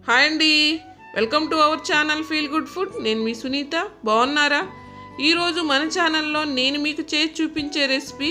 Hi అండి, welcome to our channel feel good food. నేను మీ సునీత. బాగున్నారా? ఈరోజు మన ఛానల్లో నేను మీకు చేసి చూపించే రెసిపీ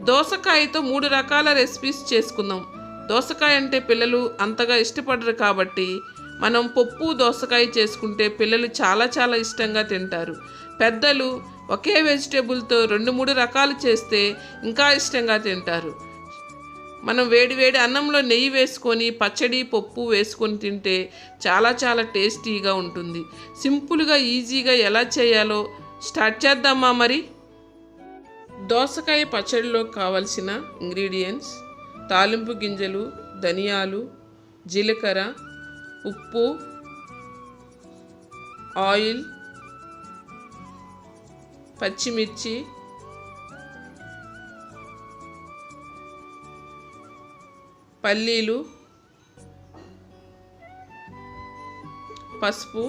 దోసకాయతో 3 రకాల రెసిపీస్ చేసుకుందాం. దోసకాయ అంటే పిల్లలు అంతగా ఇష్టపడరు కాబట్టి మనం పప్పు దోసకాయ చేసుకుంటే పిల్లలు చాలా ఇష్టంగా తింటారు. పెద్దలు ఒకే వెజిటేబుల్తో 2-3 రకాలు చేస్తే ఇంకా ఇష్టంగా తింటారు. మనం వేడి అన్నంలో నెయ్యి వేసుకొని పచ్చడి పప్పు వేసుకొని తింటే చాలా టేస్టీగా ఉంటుంది. సింపుల్గా ఈజీగా ఎలా చేయాలో స్టార్ట్ చేద్దామా మరి. దోసకాయ పచ్చడిలో కావలసిన ఇంగ్రీడియంట్స్: తాలింపు గింజలు, ధనియాలు, జీలకర్ర, ఉప్పు, ఆయిల్, పచ్చిమిర్చి, పల్లీలు, పసుపు,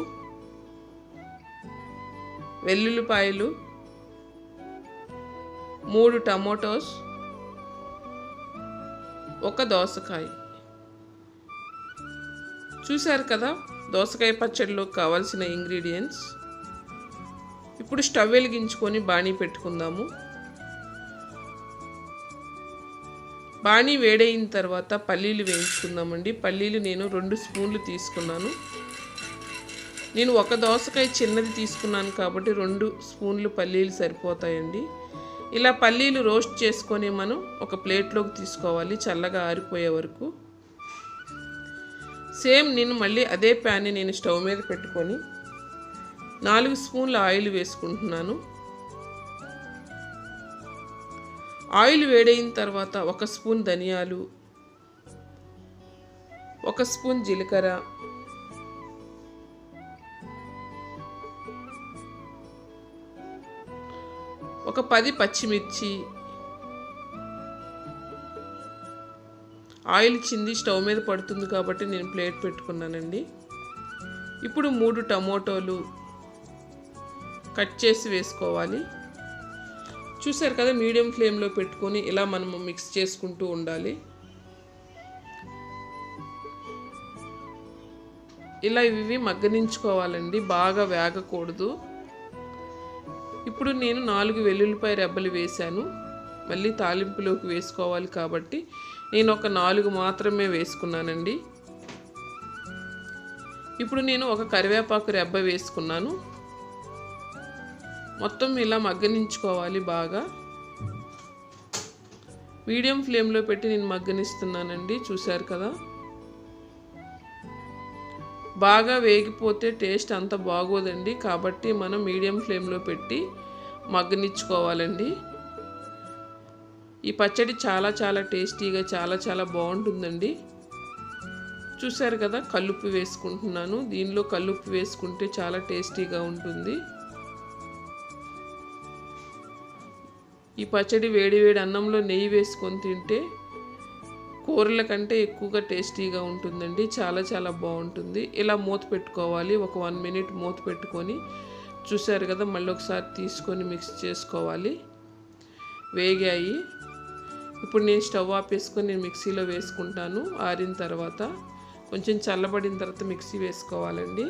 వెల్లుల్లిపాయలు, 3 టమోటోస్, 1 దోసకాయ. చూశారు కదా దోసకాయ పచ్చడిలో కావాల్సిన ఇంగ్రీడియంట్స్. ఇప్పుడు స్టవ్ వెలిగించుకొని బాణీ పెట్టుకుందాము. బాణీ వేడైన తర్వాత పల్లీలు వేయించుకుందామండి. పల్లీలు నేను 2 స్పూన్లు తీసుకున్నాను. నేను 1 దోసకాయ చిన్నది తీసుకున్నాను కాబట్టి 2 స్పూన్లు పల్లీలు సరిపోతాయండి. ఇలా పల్లీలు రోస్ట్ చేసుకొని మనం ఒక ప్లేట్లోకి తీసుకోవాలి చల్లగా ఆరిపోయే వరకు. సేమ్ నేను మళ్ళీ అదే ప్యాన్ని నేను స్టవ్ మీద పెట్టుకొని 4 స్పూన్ల ఆయిల్ వేసుకుంటున్నాను. ఆయిల్ వేడైన తర్వాత 1 స్పూన్ ధనియాలు, 1 స్పూన్ జీలకర్ర, ఒక 10 పచ్చిమిర్చి. ఆయిల్ చింది స్టవ్ మీద పడుతుంది కాబట్టి నేను ప్లేట్ పెట్టుకున్నానండి. ఇప్పుడు 3 టమోటోలు కట్ చేసి వేసుకోవాలి. చూసారు కదా, మీడియం ఫ్లేమ్లో పెట్టుకొని ఇలా మనము మిక్స్ చేసుకుంటూ ఉండాలి. ఇలా ఇవి మగ్గనించుకోవాలండి, బాగా వేగకూడదు. ఇప్పుడు నేను 4 వెల్లుల్లిపాయ రెబ్బలు వేశాను. మళ్ళీ తాలింపులోకి వేసుకోవాలి కాబట్టి నేను ఒక 4 మాత్రమే వేసుకున్నానండి. ఇప్పుడు నేను ఒక కరివేపాకు రెబ్బ వేసుకున్నాను. మొత్తం ఇలా మగ్గనించుకోవాలి బాగా. మీడియం ఫ్లేమ్లో పెట్టి నేను మగ్గనిస్తున్నానండి. చూశారు కదా, బాగా వేగిపోతే టేస్ట్ అంత బాగోదండి కాబట్టి మనం మీడియం ఫ్లేమ్లో పెట్టి మగ్గనిచ్చుకోవాలండి. ఈ పచ్చడి చాలా టేస్టీగా చాలా బాగుంటుందండి. చూశారు కదా, కల్లుప్పు వేసుకుంటున్నాను. దీనిలో కల్లుప్పు వేసుకుంటే చాలా టేస్టీగా ఉంటుంది. ఈ పచ్చడి వేడి అన్నంలో నెయ్యి వేసుకొని తింటే కూరల కంటే ఎక్కువగా టేస్టీగా ఉంటుందండి. చాలా బాగుంటుంది. ఇలా మూత పెట్టుకోవాలి. ఒక 1 మినిట్ మూత పెట్టుకొని, చూసారు కదా, మళ్ళీ ఒకసారి తీసుకొని మిక్స్ చేసుకోవాలి. వేగాయి. ఇప్పుడు నేను స్టవ్ ఆపేసుకొని నేను మిక్సీలో వేసుకుంటాను. ఆరిన తర్వాత కొంచెం చల్లబడిన తర్వాత మిక్సీ వేసుకోవాలండి.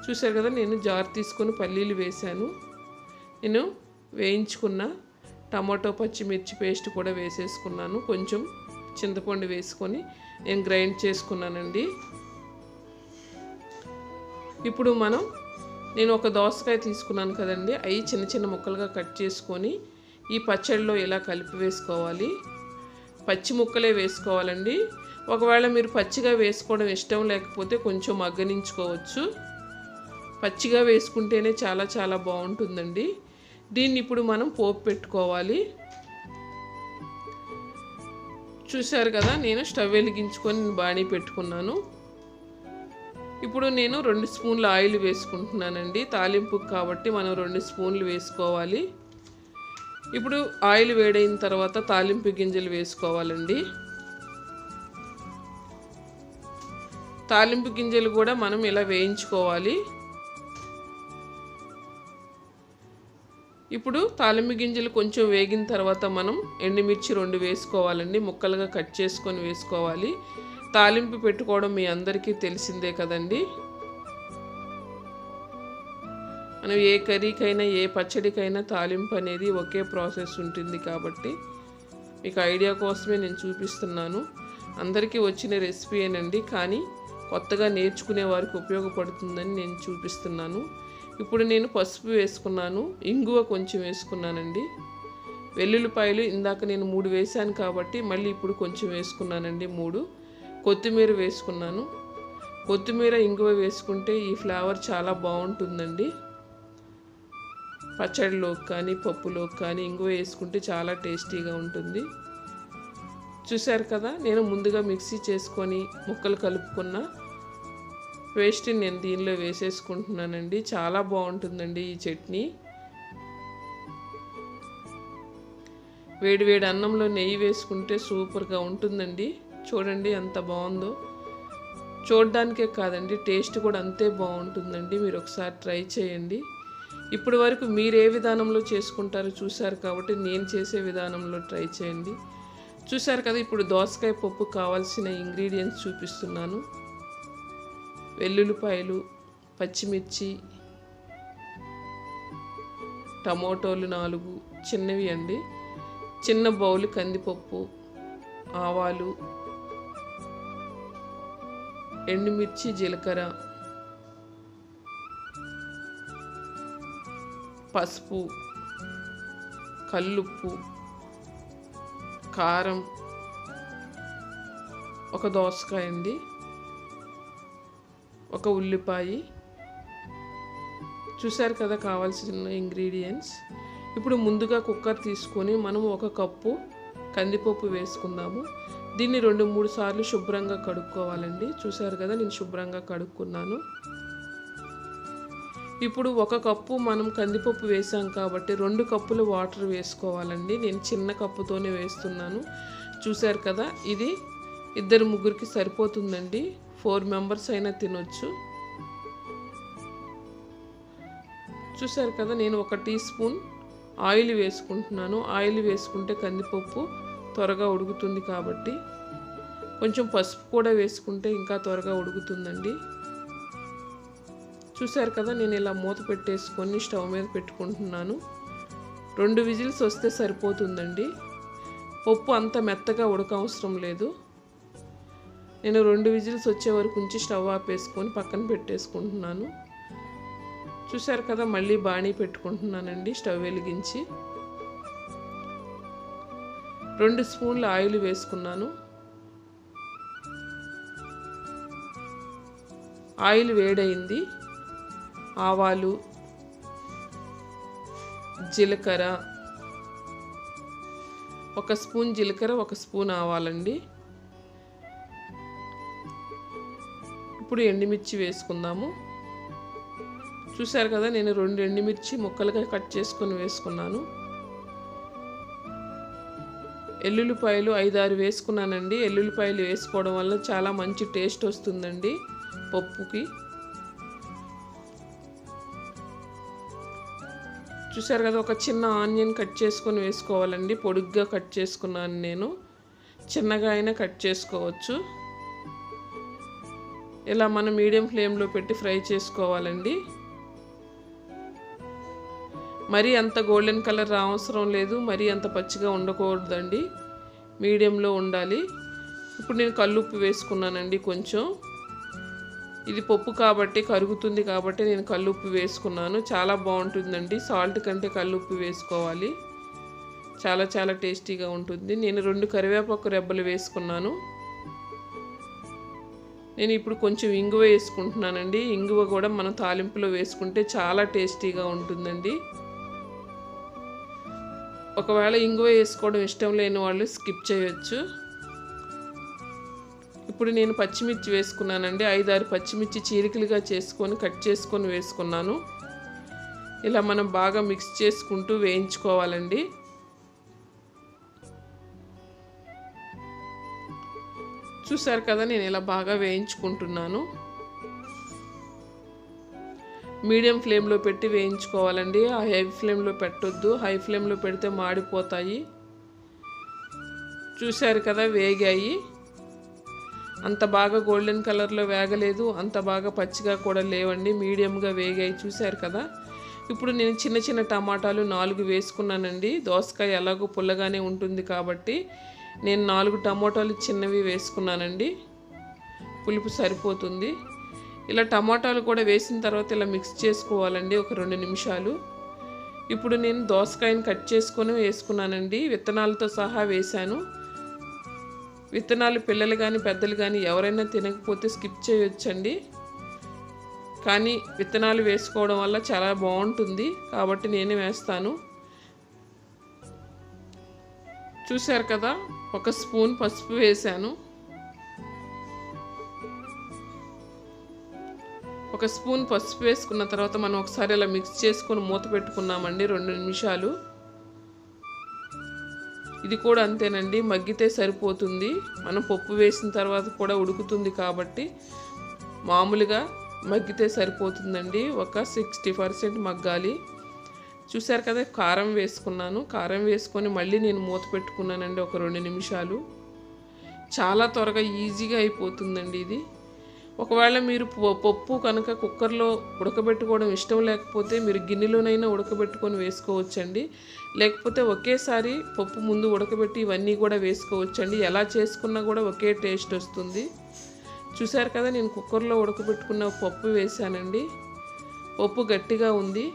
చూసారు కదా, నేను జార్ తీసుకొని పల్లీలు వేశాను. నేను వేయించుకున్న టమాటో పచ్చిమిర్చి పేస్ట్ కూడా వేసేసుకున్నాను. కొంచెం చింతపండు వేసుకొని నేను గ్రైండ్ చేసుకున్నానండి. ఇప్పుడు నేను 1 దోసకాయ తీసుకున్నాను కదండి, అవి చిన్న ముక్కలుగా కట్ చేసుకొని ఈ పచ్చడిలో ఇలా కలిపి వేసుకోవాలి. పచ్చి ముక్కలే వేసుకోవాలండి. ఒకవేళ మీరు పచ్చిగా వేసుకోవడం ఇష్టం లేకపోతే కొంచెం మగ్గనించుకోవచ్చు. పచ్చిగా వేసుకుంటేనే చాలా బాగుంటుందండి. దీన్ని ఇప్పుడు మనం పోపు పెట్టుకోవాలి. చూశారు కదా, నేను స్టవ్ వెలిగించుకొని బాణీ పెట్టుకున్నాను. ఇప్పుడు నేను 2 స్పూన్ల ఆయిల్ వేసుకుంటున్నానండి. తాలింపు కాబట్టి మనం 2 స్పూన్లు వేసుకోవాలి. ఇప్పుడు ఆయిల్ వేడైన తర్వాత తాలింపు గింజలు వేసుకోవాలండి. తాలింపు గింజలు కూడా మనం ఇలా వేయించుకోవాలి. ఇప్పుడు తాలింపు గింజలు కొంచెం వేగిన తర్వాత మనం ఎండుమిర్చి 2 వేసుకోవాలండి. ముక్కలుగా కట్ చేసుకొని వేసుకోవాలి. తాలింపు పెట్టుకోవడం మీ అందరికీ తెలిసిందే కదండి. మనం ఏ కర్రీకైనా ఏ పచ్చడికైనా తాలింపు అనేది ఒకే ప్రాసెస్ ఉంటుంది కాబట్టి మీకు ఐడియా కోసమే నేను చూపిస్తున్నాను. అందరికీ వచ్చిన రెసిపీయేనండి, కానీ కొత్తగా నేర్చుకునే వారికి ఉపయోగపడుతుందని నేను చూపిస్తున్నాను. ఇప్పుడు నేను పసుపు వేసుకున్నాను, ఇంగువ కొంచెం వేసుకున్నానండి. వెల్లుల్లిపాయలు ఇందాక నేను 3 వేసాను కాబట్టి మళ్ళీ ఇప్పుడు కొంచెం వేసుకున్నానండి 3. కొత్తిమీర వేసుకున్నాను. కొత్తిమీర ఇంగువ వేసుకుంటే ఈ ఫ్లేవర్ చాలా బాగుంటుందండి. పచ్చడిలోకి కానీ పప్పులోకి కానీ ఇంగువ వేసుకుంటే చాలా టేస్టీగా ఉంటుంది. చూశారు కదా, నేను ముందుగా మిక్సీ చేసుకొని ముక్కలు కలుపుకున్న పేస్ట్ని నేను దీనిలో వేసేసుకుంటున్నానండి. చాలా బాగుంటుందండి ఈ చట్నీ. వేడివేడి అన్నంలో నెయ్యి వేసుకుంటే సూపర్గా ఉంటుందండి. చూడండి ఎంత బాగుందో. చూడడానికే కాదండి, టేస్ట్ కూడా అంతే బాగుంటుందండి. మీరు ఒకసారి ట్రై చేయండి. ఇప్పటి వరకు మీరు ఏ విధానంలో చేసుకుంటారో చూశారు కాబట్టి నేను చేసే విధానంలో ట్రై చేయండి. చూశారు కదా, ఇప్పుడు దోసకాయ పప్పు కావాల్సిన ఇంగ్రీడియంట్స్ చూపిస్తున్నాను. వెల్లుల్లిపాయలు, పచ్చిమిర్చి, టమోటోలు 4 చిన్నవి అండి, చిన్న బౌలు కందిపప్పు, ఆవాలు, ఎండుమిర్చి, జీలకర్ర, పసుపు, కల్లుప్పు, కారం, ఒక దోసకాయ అండి, ఒక ఉల్లిపాయ. చూశారు కదా కావాల్సిన ఇంగ్రీడియంట్స్. ఇప్పుడు ముందుగా కుక్కర్ తీసుకొని మనం 1 కప్పు కందిపప్పు వేసుకుందాము. దీన్ని 2-3 సార్లు శుభ్రంగా కడుక్కోవాలండి. చూశారు కదా, నేను శుభ్రంగా కడుక్కున్నాను. ఇప్పుడు 1 కప్పు మనం కందిపప్పు వేసాం కాబట్టి 2 కప్పులు వాటర్ వేసుకోవాలండి. నేను చిన్న కప్పుతోనే వేస్తున్నాను. చూశారు కదా, ఇది 2-3కి సరిపోతుందండి. 4 మెంబర్స్ అయినా తినొచ్చు. చూశారు కదా, నేను 1 టీ స్పూన్ ఆయిల్ వేసుకుంటున్నాను. ఆయిల్ వేసుకుంటే కందిపప్పు త్వరగా ఉడుకుతుంది కాబట్టి. కొంచెం పసుపు కూడా వేసుకుంటే ఇంకా త్వరగా ఉడుకుతుందండి. చూశారు కదా, నేను ఇలా మూత పెట్టేసుకొని స్టవ్ మీద పెట్టుకుంటున్నాను. 2 విజిల్స్ వస్తే సరిపోతుందండి. పప్పు అంత మెత్తగా ఉడకవసరం లేదు. నేను 2 విజిల్స్ వచ్చే వరకు ఉంచి స్టవ్ ఆపేసుకొని పక్కన పెట్టేసుకుంటున్నాను. చూశారు కదా, మళ్ళీ బాణీ పెట్టుకుంటున్నానండి స్టవ్ వెలిగించి. 2 స్పూన్ల ఆయిల్ వేసుకున్నాను. ఆయిల్ వేడైంది. ఆవాలు, జీలకర్ర, 1 స్పూన్ జీలకర్ర, 1 స్పూన్ ఆవాలండి. ఇప్పుడు ఎండుమిర్చి వేసుకుందాము. చూశారు కదా, నేను 2 ఎండుమిర్చి ముక్కలుగా కట్ చేసుకొని వేసుకున్నాను. ఎల్లుల్లిపాయలు 5-6 వేసుకున్నానండి. ఎల్లుల్లిపాయలు వేసుకోవడం వల్ల చాలా మంచి టేస్ట్ వస్తుందండి పప్పుకి. చూశారు కదా, ఒక చిన్న ఆనియన్ కట్ చేసుకొని వేసుకోవాలండి. పొడుగ్గా కట్ చేసుకున్నాను నేను. చిన్నగా అయినా కట్ చేసుకోవచ్చు. ఇలా మనం మీడియం ఫ్లేమ్లో పెట్టి ఫ్రై చేసుకోవాలండి. మరీ అంత గోల్డెన్ కలర్ అవసరం లేదు, మరీ అంత పచ్చిగా ఉండకూడదండి, మీడియంలో ఉండాలి. ఇప్పుడు నేను కల్లుప్పు వేసుకున్నానండి కొంచెం. ఇది పప్పు కాబట్టి కరుగుతుంది కాబట్టి నేను కల్లుప్పు వేసుకున్నాను. చాలా బాగుంటుందండి. సాల్ట్ కంటే కల్లుప్పు వేసుకోవాలి. చాలా చాలా టేస్టీగా ఉంటుంది. నేను 2 కరివేపాకు రెబ్బలు వేసుకున్నాను. నేను ఇప్పుడు కొంచెం ఇంగువ వేసుకుంటున్నానండి. ఇంగువ కూడా మనం తాలింపులో వేసుకుంటే చాలా టేస్టీగా ఉంటుందండి. ఒకవేళ ఇంగువ వేసుకోవడం ఇష్టం లేని వాళ్ళు స్కిప్ చేయొచ్చు. ఇప్పుడు నేను పచ్చిమిర్చి వేసుకున్నానండి. 5-6 పచ్చిమిర్చి చీలికలుగా చేసుకొని కట్ చేసుకొని వేసుకున్నాను. ఇలా మనం బాగా మిక్స్ చేసుకుంటూ వేయించుకోవాలండి. చూశారు కదా, నేను ఇలా బాగా వేయించుకుంటున్నాను. మీడియం ఫ్లేమ్లో పెట్టి వేయించుకోవాలండి. హై ఫ్లేమ్లో పెట్టొద్దు. హై ఫ్లేమ్లో పెడితే మాడిపోతాయి. చూశారు కదా, వేగాయి. అంత బాగా గోల్డెన్ కలర్లో వేగలేదు, అంత బాగా పచ్చిగా కూడా లేవండి, మీడియంగా వేగాయి. చూశారు కదా. ఇప్పుడు నేను చిన్న చిన్న టమాటాలు 4 వేసుకున్నానండి. దోసకాయ ఎలాగో పుల్లగానే ఉంటుంది కాబట్టి నేను 4 టమాటాలు చిన్నవి వేసుకున్నానండి. పులుపు సరిపోతుంది. ఇలా టమాటాలు కూడా వేసిన తర్వాత ఇలా మిక్స్ చేసుకోవాలండి ఒక 2 నిమిషాలు. ఇప్పుడు నేను దోసకాయని కట్ చేసుకొని వేసుకున్నానండి. విత్తనాలతో సహా వేశాను. విత్తనాలు పిల్లలు కానీ పెద్దలు కానీ ఎవరైనా తినకపోతే స్కిప్ చేయొచ్చండి. కానీ విత్తనాలు వేసుకోవడం వల్ల చాలా బాగుంటుంది కాబట్టి నేనే వేస్తాను. చూశారు కదా, 1 స్పూన్ పసుపు వేశాను. 1 స్పూన్ పసుపు వేసుకున్న తర్వాత మనం ఒకసారి ఇలా మిక్స్ చేసుకొని మూత పెట్టుకున్నామండి 2 నిమిషాలు. ఇది కూడా అంతేనండి, మగ్గితే సరిపోతుంది. మనం పప్పు వేసిన తర్వాత కూడా ఉడుకుతుంది కాబట్టి మామూలుగా మగ్గితే సరిపోతుందండి. ఒక 60% మగ్గాలి. చూశారు కదా, కారం వేసుకున్నాను. కారం వేసుకొని మళ్ళీ నేను మూత పెట్టుకున్నానండి ఒక 2 నిమిషాలు. చాలా త్వరగా ఈజీగా అయిపోతుందండి ఇది. ఒకవేళ మీరు పప్పు కనుక కుక్కర్లో ఉడకబెట్టుకోవడం ఇష్టం లేకపోతే మీరు గిన్నెలోనైనా ఉడకబెట్టుకొని వేసుకోవచ్చండి. లేకపోతే ఒకేసారి పప్పు ముందు ఉడకబెట్టి ఇవన్నీ కూడా వేసుకోవచ్చండి. ఎలా చేసుకున్నా కూడా ఒకే టేస్ట్ వస్తుంది. చూశారు కదా, నేను కుక్కర్లో ఉడకబెట్టుకున్న పప్పు వేసానండి. పప్పు గట్టిగా ఉంది.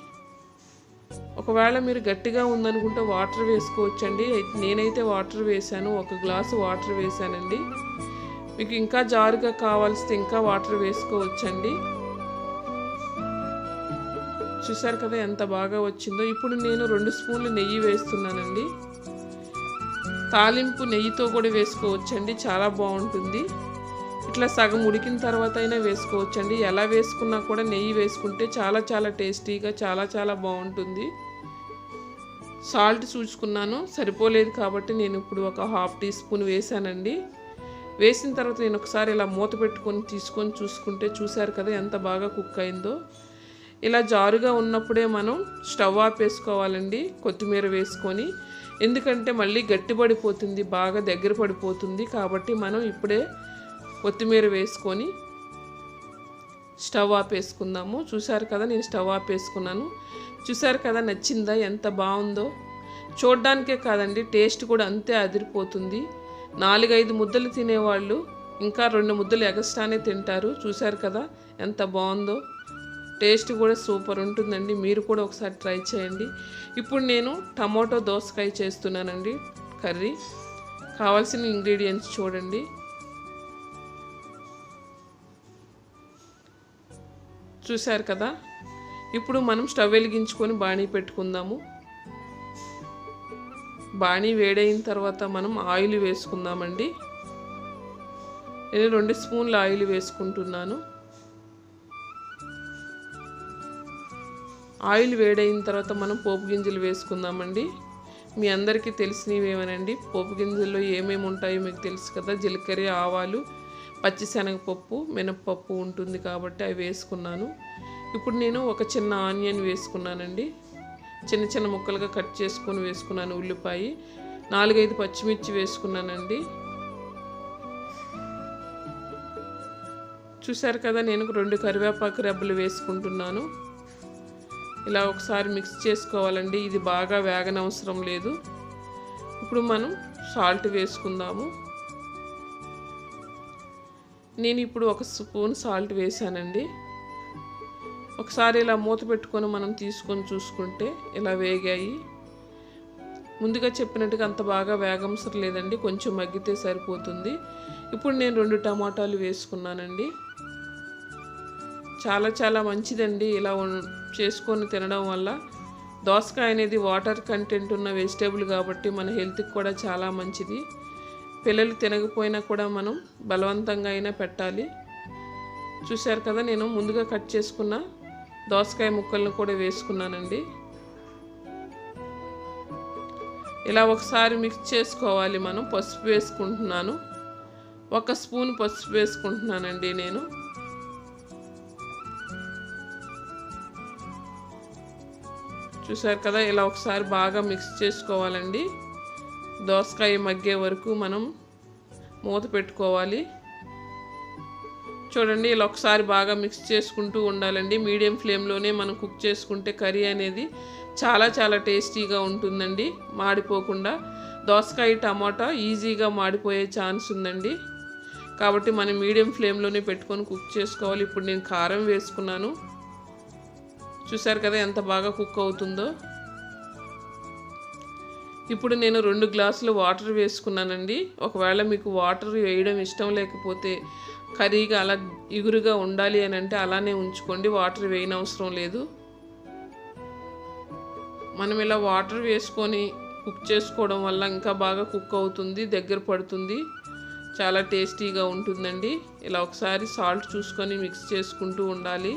ఒకవేళ మీరు గట్టిగా ఉందనుకుంటే వాటర్ వేసుకోవచ్చండి. నేనైతే వాటర్ వేసాను, 1 గ్లాసు వాటర్ వేసానండి. మీకు ఇంకా జారుగా కావాల్సితే ఇంకా వాటర్ వేసుకోవచ్చండి. చూశారు కదా ఎంత బాగా వచ్చిందో. ఇప్పుడు నేను 2 స్పూన్లు నెయ్యి వేస్తున్నానండి. తాలింపు నెయ్యితో కూడా వేసుకోవచ్చండి, చాలా బాగుంటుంది. ఇట్లా సగం ఉడికిన తర్వాత అయినా వేసుకోవచ్చండి. ఎలా వేసుకున్నా కూడా నెయ్యి వేసుకుంటే చాలా చాలా టేస్టీగా చాలా బాగుంటుంది. సాల్ట్ చూసుకున్నాను, సరిపోలేదు కాబట్టి నేను ఇప్పుడు ఒక 1/2 టీ స్పూన్ వేసానండి. వేసిన తర్వాత నేను ఒకసారి ఇలా మూత పెట్టుకొని తీసుకొని చూసుకుంటే చూశారు కదా ఎంత బాగా కుక్ అయిందో. ఇలా జారుగా ఉన్నప్పుడే మనం స్టవ్ ఆపేసుకోవాలండి, కొత్తిమీర వేసుకొని. ఎందుకంటే మళ్ళీ గట్టిపడిపోతుంది, బాగా దగ్గర పడిపోతుంది. కాబట్టి మనం ఇప్పుడే కొత్తిమీర వేసుకొని స్టవ్ ఆపేసుకుందాము. చూశారు కదా, నేను స్టవ్ ఆపేసుకున్నాను. చూశారు కదా, నచ్చిందా ఎంత బాగుందో. చూడ్డానికే కాదండి, టేస్ట్ కూడా అంతే అదిరిపోతుంది. 4-5 ముద్దలు తినేవాళ్ళు ఇంకా 2 ముద్దలు ఎగస్ట్రానే తింటారు. చూశారు కదా ఎంత బాగుందో. టేస్ట్ కూడా సూపర్ ఉంటుందండి. మీరు కూడా ఒకసారి ట్రై చేయండి. ఇప్పుడు నేను టమాటో దోసకాయ చేస్తున్నానండి కర్రీ. కావాల్సిన ఇంగ్రీడియంట్స్ చూడండి. చూశారు కదా. ఇప్పుడు మనం స్టవ్ వెలిగించుకొని బాణీ పెట్టుకుందాము. బాణీ వేడైన తర్వాత మనం ఆయిల్ వేసుకుందామండి. నేను 2 స్పూన్ల ఆయిల్ వేసుకుంటున్నాను. ఆయిల్ వేడైన తర్వాత మనం పోపు గింజలు వేసుకుందామండి. మీ అందరికీ తెలిసినవేమోనండి, పోపు గింజల్లో ఏమేమి ఉంటాయో మీకు తెలుసు కదా. జీలకర్ర, ఆవాలు, పచ్చిశనగపప్పు, మినప్పప్పు ఉంటుంది కాబట్టి అవి వేసుకున్నాను. ఇప్పుడు నేను ఒక చిన్న ఆనియన్ వేసుకున్నానండి. చిన్న చిన్న ముక్కలుగా కట్ చేసుకొని వేసుకున్నాను. ఉల్లిపాయ, 4-5 పచ్చిమిర్చి వేసుకున్నానండి. చూశారు కదా, నేను 2 కరివేపాకు రెబ్బలు వేసుకుంటున్నాను. ఇలా ఒకసారి మిక్స్ చేసుకోవాలండి. ఇది బాగా వేగనవసరం లేదు. ఇప్పుడు మనం సాల్ట్ వేసుకుందాము. నేను ఇప్పుడు 1 స్పూన్ సాల్ట్ వేసానండి. ఒకసారి ఇలా మూత పెట్టుకొని మనం తీసుకొని చూసుకుంటే ఇలా వేగాయి. ముందుగా చెప్పినట్టుగా అంత బాగా వేగంసరం లేదండి, కొంచెం మగ్గితే సరిపోతుంది. ఇప్పుడు నేను 2 టమాటాలు వేసుకున్నానండి. చాలా మంచిదండి ఇలా చేసుకొని తినడం వల్ల. దోసకాయ అనేది వాటర్ కంటెంట్ ఉన్న వెజిటేబుల్ కాబట్టి మన హెల్త్కి కూడా చాలా మంచిది. పిల్లలు తినకపోయినా కూడా మనం బలవంతంగా అయినా పెట్టాలి. చూశారు కదా, నేను ముందుగా కట్ చేసుకున్న దోసకాయ ముక్కలను కూడా వేసుకున్నానండి. ఇలా ఒకసారి మిక్స్ చేసుకోవాలి. మనం పసుపు వేసుకుంటున్నాను, 1 స్పూన్ పసుపు వేసుకుంటున్నానండి నేను. చూశారు కదా, ఇలా ఒకసారి బాగా మిక్స్ చేసుకోవాలండి. దోసకాయ మగ్గే వరకు మనం మూత పెట్టుకోవాలి. చూడండి, ఇలా ఒకసారి బాగా మిక్స్ చేసుకుంటూ ఉండాలండి. మీడియం ఫ్లేమ్లోనే మనం కుక్ చేసుకుంటే కర్రీ అనేది చాలా చాలా టేస్టీగా ఉంటుందండి, మాడిపోకుండా. దోసకాయ టమాటా ఈజీగా మాడిపోయే ఛాన్స్ ఉందండి, కాబట్టి మనం మీడియం ఫ్లేమ్లోనే పెట్టుకొని కుక్ చేసుకోవాలి. ఇప్పుడు నేను కారం వేసుకున్నాను, చూసారు కదా ఎంత బాగా కుక్ అవుతుందో. ఇప్పుడు నేను 2 గ్లాసులు వాటర్ వేసుకున్నానండి. ఒకవేళ మీకు వాటర్ వేయడం ఇష్టం లేకపోతే, కర్రీగా అలా ఇగురుగా ఉండాలి అని అంటే అలానే ఉంచుకోండి, వాటర్ వేయనవసరం లేదు. మనం ఇలా వాటర్ వేసుకొని కుక్ చేసుకోవడం వల్ల ఇంకా బాగా కుక్ అవుతుంది, దగ్గర పడుతుంది, చాలా టేస్టీగా ఉంటుందండి. ఇలా ఒకసారి సాల్ట్ చూసుకొని మిక్స్ చేసుకుంటూ ఉండాలి.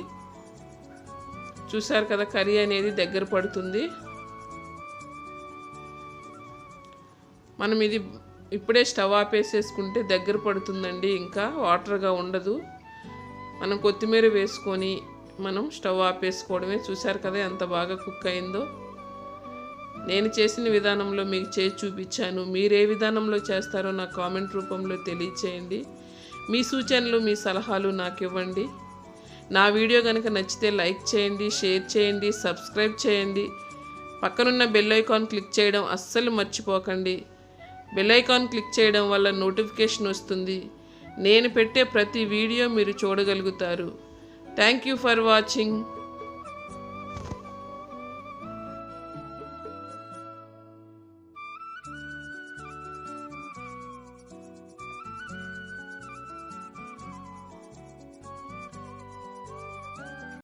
చూసారు కదా కర్రీ అనేది దగ్గర పడుతుంది. మనం ఇది ఇప్పుడే స్టవ్ ఆపేసేసుకుంటే దగ్గర పడుతుందండి, ఇంకా వాటర్గా ఉండదు. మనం కొత్తిమీర వేసుకొని మనం స్టవ్ ఆపేసుకోవడమే. చూసారు కదా ఎంత బాగా కుక్ అయిందో. నేను చేసిన విధానంలో మీకు చేసి చూపించాను. మీరు ఏ విధానంలో చేస్తారో నా కామెంట్ రూపంలో తెలియచేయండి. మీ సూచనలు, మీ సలహాలు నాకు ఇవ్వండి. నా వీడియో కనుక నచ్చితే లైక్ చేయండి, షేర్ చేయండి, సబ్స్క్రైబ్ చేయండి. పక్కనున్న బెల్ ఐకాన్ క్లిక్ చేయడం అస్సలు మర్చిపోకండి. బెల్ ఐకాన్ క్లిక్ చేయడం వల్ల నోటిఫికేషన్ వస్తుంది. నేను పెట్టే ప్రతి వీడియో మీరు చూడగలుగుతారు. Thank you for watching.